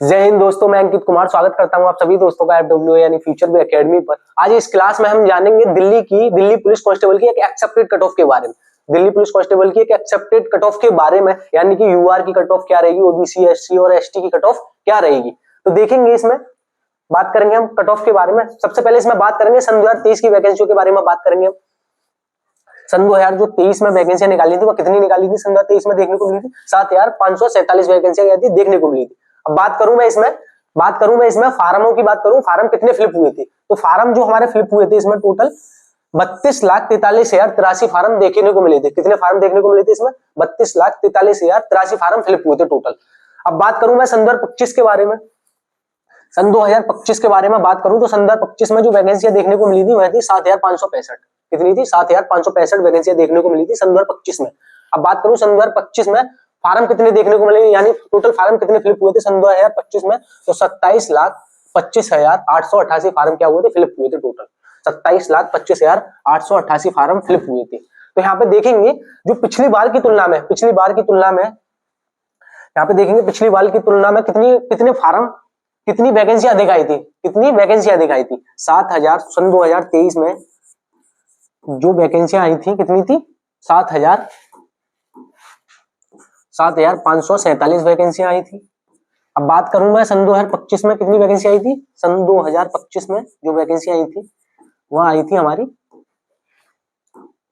जय हिंद दोस्तों, मैं अंकित कुमार स्वागत करता हूं आप सभी दोस्तों का FW यानी फ्यूचर बी एकेडमी पर। आज इस क्लास में हम जानेंगे दिल्ली पुलिस कांस्टेबल की एक एक्सेप्टेड कट ऑफ के बारे में। दिल्ली पुलिस कांस्टेबल की एक एक्सेप्टेड कट ऑफ के बारे में, यानी कि यूआर की कट ऑफ क्या रहेगी, ओबीसी, एससी और एसटी की कट ऑफ क्या रहेगी, तो देखेंगे। इसमें बात करेंगे हम कट ऑफ के बारे में। सबसे पहले इसमें बात करेंगे सन 2023 की वैकेंसियों के बारे में बात करेंगे हम। सन 2023 में वैकेंसियां निकाली थी, वो कितनी निकाली थी सन 2023 में देखने को मिली थी? 7547 वैकेंसियां देखने को मिली थी। अब बात करूं मैं इसमें फार्मों की बात करूं, फार्म कितने फ्लिप हुए थे, तो फार्म जो हमारे फ्लिप हुए थे इसमें टोटल 32,43,083 फार्म देखने को मिले थे। कितने फार्म देखने को मिले थे इसमें? 32,43,083 फार्म फ्लिप हुए थे टोटल। अब बात करूं मैं सन 2025 के बारे में। सन 2025 के बारे में बात करूं तो सन 2025 में जो वैकेंसियां देखने को मिली थी वह थी 7,565। कितनी थी? 7,565 वैकेंसियां देखने को मिली थी सन 2025 में। अब बात करूं सन 2025 में फार्म कितने देखने को मिले, यानी टोटल फार्म कितने फ्लिप हुए थे सन 2025 में, तो 27,25,888 फार्म क्या हुए थे? फ्लिप हुए थे टोटल। 27,25,888 फार्म फ्लिप हुए थे। तो यहाँ पे देखेंगे जो पिछली बार की तुलना में यहाँ पे देखेंगे पिछली बार की तुलना में कितने फार्म, कितनी वैकेंसी अधिक आई थी, 7,000। सन 2023 में जो वैकेंसियां आई थी कितनी थी? 7,547 वैकेंसियां आई थी। अब बात करूं मैं सन 2025 में कितनी वैकेंसी आई थी? सन 2025 में जो वैकेंसी आई थी वह आई थी हमारी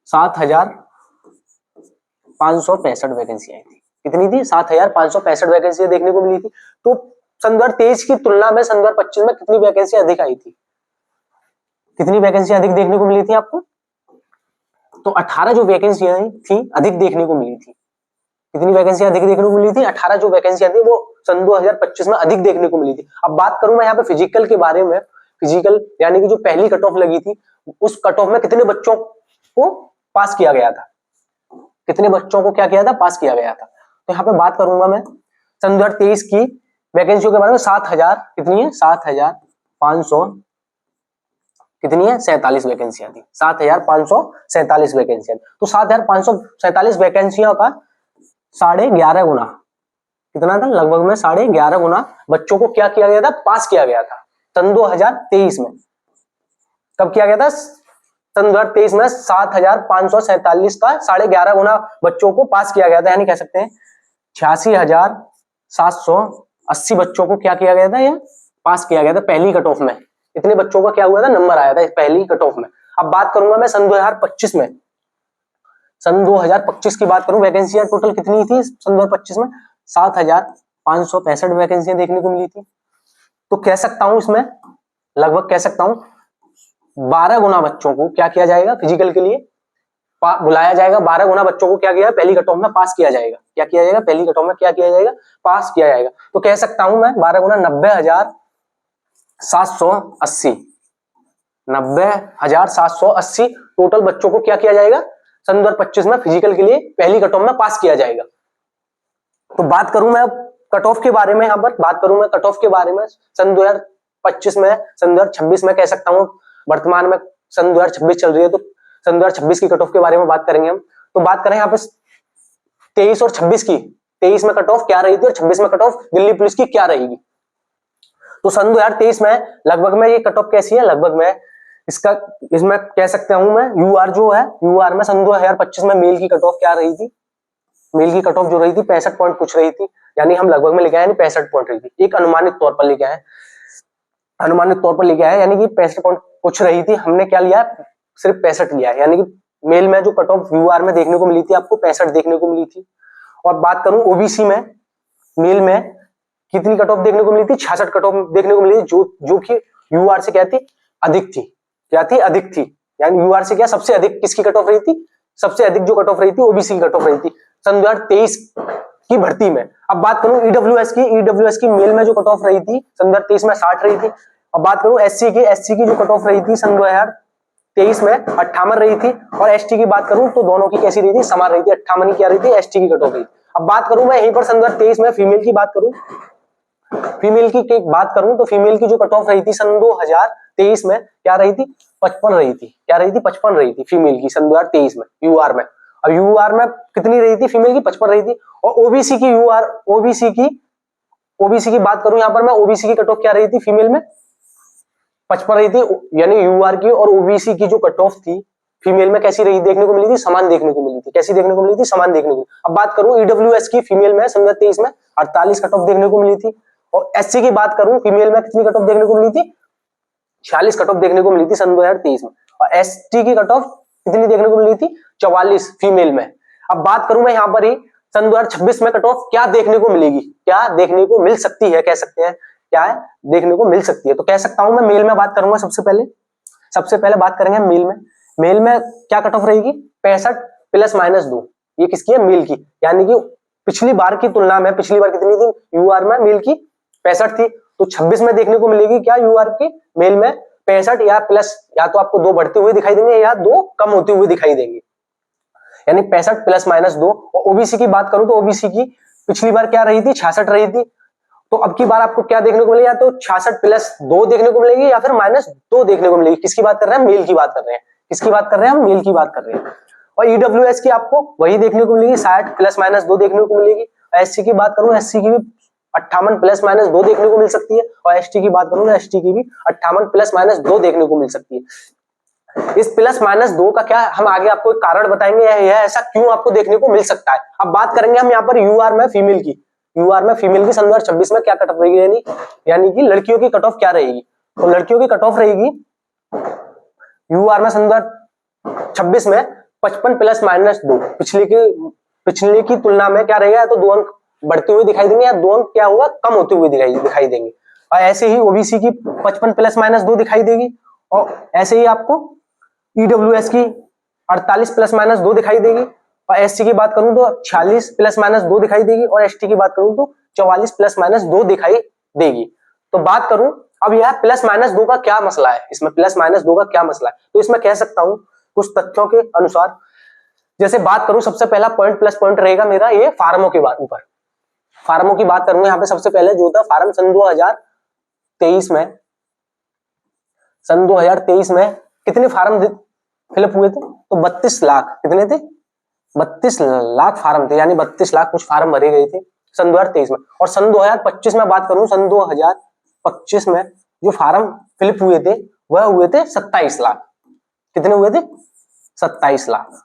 7,565 वैकेंसी आई थी। कितनी थी? 7,565 वैकेंसी देखने को मिली थी। तो सन 2023 की तुलना में सन 2025 में कितनी वैकेंसी अधिक आई थी, कितनी वैकेंसी अधिक देखने को मिली थी आपको? तो 18 जो वैकेंसियां थी अधिक देखने को मिली थी। कितनी वैकेंसी अधिक देखने को मिली थी? 18 जो वैकेंसियां थी वो सन 2025 में अधिक देखने को मिली थी। अब बात करूं मैं यहाँ पे फिजिकल के बारे में। फिजिकल यानी कि जो पहली कट ऑफ लगी थी, उस कट ऑफ में कितने बच्चों को पास किया गया था, कितने बच्चों को क्या किया था? पास किया गया था। तो यहाँ पे बात करूंगा मैं सन 2023 की वैकेंसियों के बारे में। 7,000 कितनी है? 7,500 कितनी है? 47 वैकेंसियां थी। 7,547 वैकेंसियां। तो 7,547 वैकेंसियों का 11.5 गुना कितना था? लगभग में 11.5 गुना बच्चों को क्या किया गया था? पास किया गया था सन 2023 में। कब किया गया था? सन 2023 में 7,547 का 11.5 गुना बच्चों को पास किया गया था, यानी कह सकते हैं 86,780 बच्चों को क्या किया गया था? यह पास किया गया था पहली कट ऑफ में। इतने बच्चों का क्या हुआ था? नंबर आया था पहली कट ऑफ में। अब बात करूंगा मैं सन 2025 में। सन 2025 की बात करूं, वैकेंसियां टोटल कितनी थी सन 2025 में? 7,565 वैकेंसियां देखने को मिली थी। तो कह सकता हूं इसमें लगभग कह सकता हूं 12 गुना बच्चों को क्या किया जाएगा? फिजिकल के लिए बुलाया जाएगा। 12 गुना बच्चों को क्या किया? पहली कट ऑफ में पास किया जाएगा। क्या किया जाएगा? पहली कट ऑफ में क्या किया जाएगा? पास किया जाएगा। तो कह सकता हूं मैं 12 गुना 90,780 90,780 टोटल बच्चों को क्या किया जाएगा? सन 2025 में फिजिकल के लिए पहली कट ऑफ में पास किया जाएगा। तो बात करूं मैं कट ऑफ के बारे में, यहां पर बात करूं मैं कट ऑफ के बारे में सन 2025 में, सन 2026 में कह सकता हूं। वर्तमान में सन 2026 चल रही है, तो सन 2026 की कट ऑफ के बारे में बात करेंगे हम। तो बात करें यहाँ पे 23 और 26 की। 23 में कट ऑफ क्या रही थी और 26 में कट ऑफ दिल्ली पुलिस की क्या रहेगी? तो सन 2023 में लगभग में ये कट ऑफ कैसी है? लगभग में इसमें कह सकता हूं मैं यूआर जो है, यूआर में सन 2025 में मेल की कट ऑफ क्या रही थी? मेल की कट ऑफ जो रही थी 65 पॉइंट कुछ रही थी, यानी हम लगभग में लेके आए 65 पॉइंट रही थी। एक अनुमानित तौर पर लेके आए, यानी कि 65 पॉइंट कुछ रही थी। हमने क्या लिया? सिर्फ 65 लिया है, यानी कि मेल में जो कट ऑफ यूआर में देखने को मिली थी आपको 65 देखने को मिली थी। और बात करूं ओबीसी में, मेल में कितनी कट ऑफ देखने को मिली थी? 66 कट ऑफ देखने को मिली थी, जो कि यूआर से क्या थी? अधिक थी। क्या थी? अधिक थी। यानी यूआर से क्या सबसे अधिक किसकी कट ऑफ रही थी? सबसे अधिक जो कट ऑफ रही थी ओबीसी की कट ऑफ रही थी सन 2023 की भर्ती में। अब बात करूं ईडब्ल्यूएस की मेल में जो कट ऑफ रही थी सन 2023 में 60 रही थी। अब बात करूं एससी की जो कट ऑफ रही थी सन 2023 में 58 रही थी। और एसटी की बात करूं तो दोनों की कैसी रही थी? समान रही थी। 58 ही क्या रही थी? एसटी की कट ऑफ रही थी। अब बात करूं मैं यहीं पर सन 2023 में फीमेल की बात करूं, तो फीमेल की जो कट ऑफ रही थी सन 2023 में क्या रही थी? 55 रही थी। क्या रही थी? 55 रही थी फीमेल की सन 2023 में यूआर में। अब यूआर में कितनी रही थी फीमेल की? 55 रही थी। और ओबीसी की ओबीसी की बात करूं यहाँ पर मैं, ओबीसी की कट ऑफ क्या रही थी फीमेल में 55 रही थी, यानी यूआर की और ओबीसी की जो कट ऑफ थी फीमेल में कैसी रही देखने को मिली थी, समान देखने को मिली थी। कैसी देखने को मिली थी, समान देखने को। अब बात करूं ईडब्ल्यूएस की फीमेल में सन 2023 में 48 कट ऑफ देखने को मिली थी, और एससी की बात करूं फीमेल में कितनी कट ऑफ देखने को मिली थी, 46 कट ऑफ देखने को मिली थी सन 2023 में। और एसटी की कट ऑफ कितनी देखने को मिली थी, 44 फीमेल में। अब बात करूं मैं यहाँ पर ही सन 2026 में कट ऑफ क्या देखने को मिलेगी, क्या देखने को मिल सकती है, कह सकते हैं क्या है देखने को मिल सकती है। तो कह सकता हूं मैं मेल में बात करूंगा सबसे पहले बात करेंगे मेल में। मेल में क्या कट ऑफ रहेगी, 65 ±2। ये किसकी है, मेल की। यानी कि पिछली बार की तुलना में, पिछली बार कितनी थी यूआर में मेल की 65 थी, तो 26 में देखने को मिलेगी क्या यूआर की मेल में 65 या प्लस, या तो आपको 2 बढ़ते हुए दिखाई देंगे या 2 कम होते हुए दिखाई देंगे, यानी 65 ±2। और ओबीसी की बात करूं तो ओबीसी की पिछली बार क्या रही थी, 66 रही थी, तो अब की बार आपको क्या देखने को मिलेगी, या तो 66 +2 देखने को मिलेगी या फिर -2 देखने को मिलेगी। किसकी बात कर रहे हैं, मेल की बात कर रहे हैं। किसकी बात कर रहे हैं हम, मेल की बात कर रहे हैं। और ईडब्ल्यूएस की आपको वही देखने को मिलेगी, 60 ±2 देखने को मिलेगी। एससी की बात करूं, एससी की भी 58 ±2 देखने को मिल सकती है। और एसटी की बात करूं, एसटी की भी 58 +-2 देखने को मिल सकती है। इस +-2 का क्या हम आगे आपको एक कारण बताएंगे, यह ऐसा क्यों आपको देखने को मिल सकता है। अब बात करेंगे हम यहाँ पर यूआर में फीमेल की। यूआर में फीमेल की सन 2026 में क्या कट ऑफ रहेगी, यानी कि लड़कियों की कट ऑफ क्या रहेगी। तो लड़कियों की कट ऑफ रहेगी यूआर में सन 2026 में 55 ±2। पिछले की तुलना में क्या रहेगा, या तो 2 अंक बढ़ते हुए दिखाई देंगे या 2 अंक क्या होगा, कम होते हुए दिखाई देंगे। और ऐसे ही ओबीसी की 55 ±2 दिखाई देगी, और ऐसे ही आपको ईडब्ल्यूएस की 48 ±2 दिखाई देगी। और एससी की बात करूं तो 46 ±2 दिखाई देगी, और एसटी की बात करूं तो 44 ±2 दिखाई देगी। तो बात करूं अब यह +-2 का क्या मसला है, इसमें +-2 का क्या मसला है, तो इसमें कह सकता हूं कुछ तथ्यों के अनुसार। जैसे बात करूं सबसे पहला पॉइंट प्लस पॉइंट रहेगा मेरा ये फार्मों के बाद ऊपर। फार्मों की बात करूंगा यहाँ पे सबसे पहले जो था फार्म सन 2023 में, सन 2023 में कितने फार्म फिलअप हुए थे, तो 32 लाख, कितने थे 32 लाख फार्म थे, यानी 32 लाख कुछ फार्म भरे गए थे सन 2023 में। और सन 2025 में बात करूं, सन 2025 में जो फार्म फिलअप हुए थे वह हुए थे 27 लाख। कितने हुए थे, 27 लाख।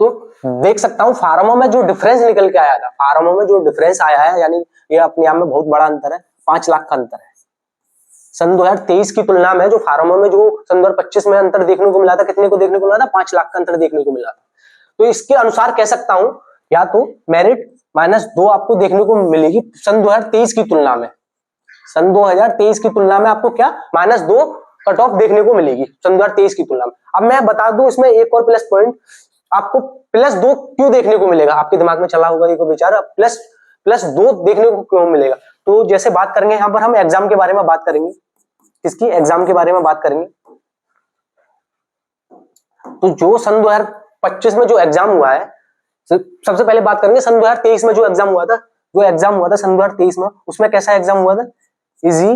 तो देख सकता हूं फार्मों में जो डिफरेंस निकल के आया था, फार्मों में जो डिफरेंस आया है, यानी ये अपने आप में बहुत बड़ा अंतर है, 5 लाख का अंतर है। सन 2023 की तुलना में जो फार्मों में जो सन 2025 में अंतर देखने को मिला था, कितने को देखने को मिला था, 5 लाख का अंतर देखने को मिला था। तो इसके अनुसार कह सकता हूं या तो मेरिट -2 आपको देखने को मिलेगी सन 2023 की तुलना में। सन 2023 की तुलना में आपको क्या -2 कट ऑफ देखने को मिलेगी सन 2023 की तुलना में। अब मैं बता दूं इसमें एक और प्लस पॉइंट, आपको +2 क्यों देखने को मिलेगा, आपके दिमाग में चला होगा एक विचार, +2 देखने को क्यों मिलेगा। तो जैसे बात करेंगे यहाँ पर हम एग्जाम के बारे में बात करेंगे, किसकी, एग्जाम के बारे में बात करेंगे। तो जो सन 2025 में जो एग्जाम हुआ है, सबसे पहले बात करेंगे सन 2023 में जो एग्जाम हुआ था, सन 2023 में, उसमें कैसा एग्जाम हुआ था, इजी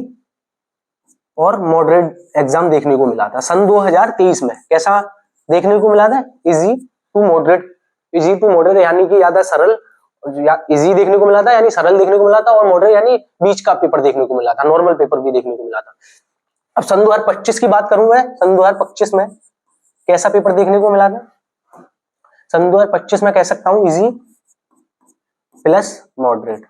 और मॉडरेट एग्जाम देखने को मिला था। सन 2023 में कैसा देखने को मिला था, इजी टू मॉडरेट, यानी कि ज्यादा सरल, इजी देखने को मिला था यानी सरल देखने को मिला था, और मॉडरेट यानी बीच का पेपर देखने को मिला था, नॉर्मल पेपर भी देखने को मिला था। अब सन 2025 की बात करूं मैं, सन 2025 में कैसा पेपर देखने को मिला था, सन 2025 में कह सकता हूं इजी प्लस मॉडरेट,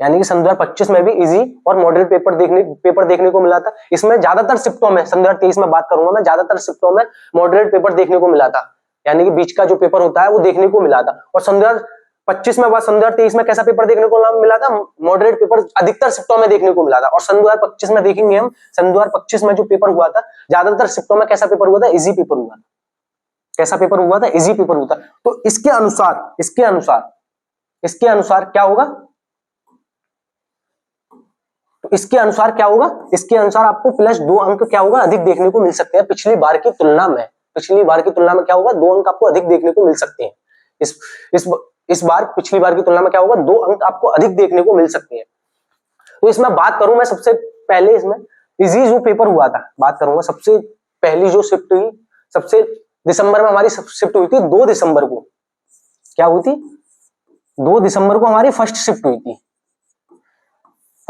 यानी कि सन 2025 में भी इजी और मॉडरेट पेपर देखने को मिला था। इसमें ज्यादातर शिफ्टों में, सन 2023 में बात करूंगा मैं, ज्यादातर शिफ्टों में मॉडरेट पेपर देखने को मिला था, यानी कि बीच का जो पेपर होता है वो देखने को मिला था। और सन 2025 में सन 2023 में कैसा पेपर देखने को मिला था, मॉडरेट पेपर अधिकतर शिफ्टों में देखने को मिला था। और सन 2025 में देखेंगे हम, सन 2025 में जो पेपर हुआ था ज्यादातर शिफ्टों में कैसा पेपर हुआ था, इजी पेपर हुआ था। कैसा पेपर हुआ था, इजी पेपर हुआ था। तो इसके अनुसार क्या होगा, तो इसके अनुसार क्या होगा, इसके अनुसार आपको +2 अंक क्या होगा, अधिक देखने को मिल सकते हैं पिछली बार की तुलना में। क्या होगा, 2 अंक आपको अधिक देखने को मिल सकते हैं। इस बार पिछली बार की तुलना में क्या होगा, 2 अंक आपको अधिक देखने को मिल सकते हैं। तो इसमें बात करूं मैं सबसे पहले, इसमें इजी जो पेपर हुआ था बात करूंगा, सबसे पहली जो शिफ्ट हुई, सबसे दिसंबर में हमारी शिफ्ट हुई थी, 2 दिसंबर को क्या हुई थी, 2 दिसंबर को हमारी फर्स्ट शिफ्ट हुई थी।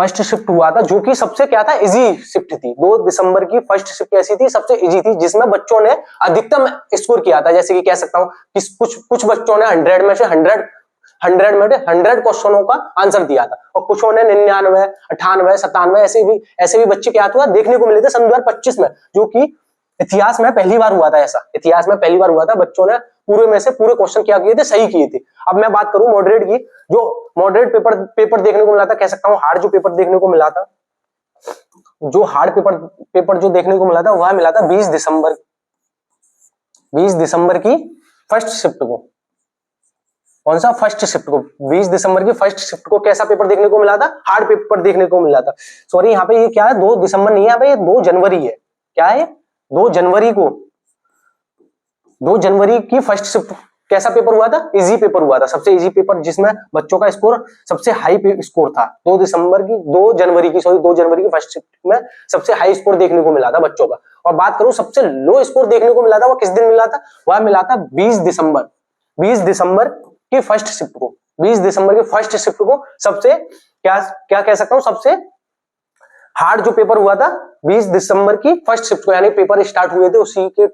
फर्स्ट शिफ्ट हुआ था, जो कि सबसे क्या था, इजी शिफ्ट थी। 2 दिसंबर की फर्स्ट शिफ्ट ऐसी थी, सबसे इजी थी, जिसमें बच्चों ने अधिकतम स्कोर किया था। जैसे कि कह सकता हूं कि कुछ बच्चों ने 100 में से 100 क्वेश्चनों का आंसर दिया था, और कुछों ने 99, 98, 97 ऐसे भी बच्चे क्या हुआ देखने को मिले थे सन 2025 में, जो कि इतिहास में पहली बार हुआ था। ऐसा इतिहास में पहली बार हुआ था, बच्चों ने पूरे में से पूरे क्वेश्चन क्या किए थे, सही किए थे। अब मैं बात करूं मॉडरेट की, जो मॉडरेट पेपर देखने को मिला था, कह सकता हूं हार्ड जो पेपर देखने को मिला था, जो हार्ड पेपर जो देखने को मिला था, वह मिला था 20 दिसंबर की फर्स्ट शिफ्ट को। कौन सा, फर्स्ट शिफ्ट को। 20 दिसंबर की फर्स्ट शिफ्ट को कैसा पेपर देखने को मिला था, हार्ड पेपर देखने को मिला था। सॉरी, यहाँ पे ये क्या है, 2 दिसंबर नहीं है, यहाँ पे ये 2 जनवरी है। क्या है, 2 जनवरी की फर्स्ट शिफ्ट कैसा पेपर हुआ था, इजी पेपर हुआ था, सबसे इजी पेपर, जिसमें बच्चों का स्कोर सबसे हाई स्कोर था। 2 जनवरी की फर्स्ट शिफ्ट में सबसे हाई स्कोर देखने को मिला था बच्चों का। और बात करूं सबसे लो स्कोर देखने को मिला था, वो किस दिन मिला था, वह मिला था 20 दिसंबर की फर्स्ट शिफ्ट को। 20 दिसंबर की फर्स्ट शिफ्ट को सबसे क्या कह सकता हूं, सबसे हार्ड जो पेपर हुआ था 20 दिसंबर की फर्स्ट शिफ्ट को, यानी पेपर स्टार्ट हुए थे उसी के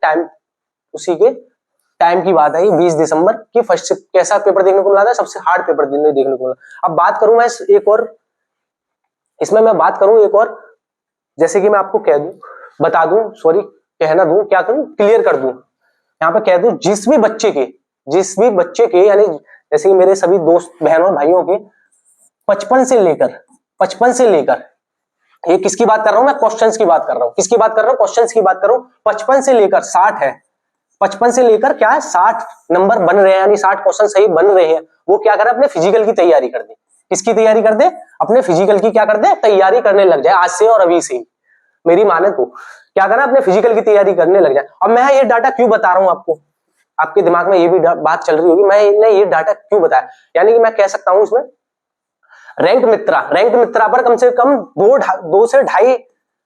टाइम की बात है। 20 दिसंबर की फर्स्ट शिफ्ट कैसा पेपर देखने को मिला था, सबसे हार्ड पेपर देखने को मिला। अब बात करूं मैं एक और, इसमें मैं बात करूं एक और, जैसे कि मैं आपको कह दूं, बता दूं, सॉरी कहना दूं, क्या करूं, क्लियर कर दूं, यहाँ पे कह दूं, जिस भी बच्चे के यानी जैसे कि मेरे सभी दोस्त बहनों भाइयों के 55 से लेकर ये किसकी बात कर रहा हूं मैं, क्वेश्चंस की बात कर रहा हूं। किसकी बात कर रहा हूं, क्वेश्चंस की बात कर रहा हूं। 55 से लेकर 60 है, 55 से लेकर क्या है, 60 नंबर बन रहे हैं, यानी 60 क्वेश्चन सही बन रहे हैं। वो क्या करे, अपने फिजिकल की तैयारी कर दे। किसकी तैयारी कर दे, अपने फिजिकल की क्या कर दे, तैयारी करने लग जाए, आज से और अभी से ही। मेरी माने तो क्या करना, अपने फिजिकल की तैयारी करने लग जाए। अब मैं ये डाटा क्यों बता रहा हूं आपको, आपके दिमाग में ये भी बात चल रही होगी, मैंने ये डाटा क्यों बताया, यानी कि मैं कह सकता हूं इसमें रैंक मित्रा पर कम से कम 2 से 2.5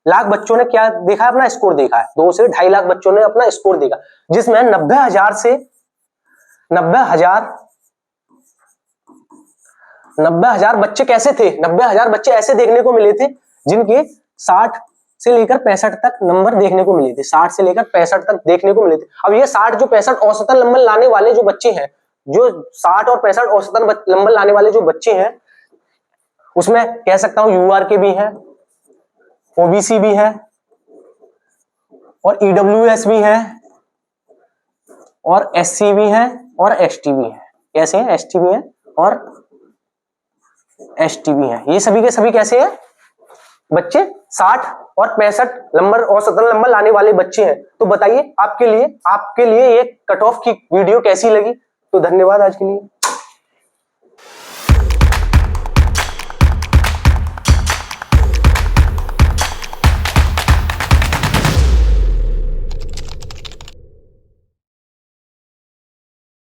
लाख बच्चों ने क्या देखा, अपना स्कोर देखा है। 2 से 2.5 लाख बच्चों ने अपना स्कोर देखा, जिसमें 90,000 बच्चे कैसे थे, 90,000 बच्चे ऐसे देखने को मिले थे जिनके 60 से लेकर 65 तक नंबर देखने को मिले थे, 60 से लेकर 65 तक देखने को मिले थे। अब ये 60 जो 65 औसतन नंबर लाने वाले जो बच्चे हैं, जो 60 और 65 औसतन नंबर लाने वाले जो बच्चे हैं, उसमें कह सकता हूं यूआर के भी हैं, ओबीसी भी है, और ईडब्ल्यूएस भी है, और एससी भी है, और एसटी भी है। कैसे हैं, एसटी भी है और एसटी भी है। ये सभी के सभी कैसे हैं बच्चे, 60 और 65 नंबर औसतन नंबर लाने वाले बच्चे हैं। तो बताइए आपके लिए ये कट ऑफ की वीडियो कैसी लगी। तो धन्यवाद आज के लिए।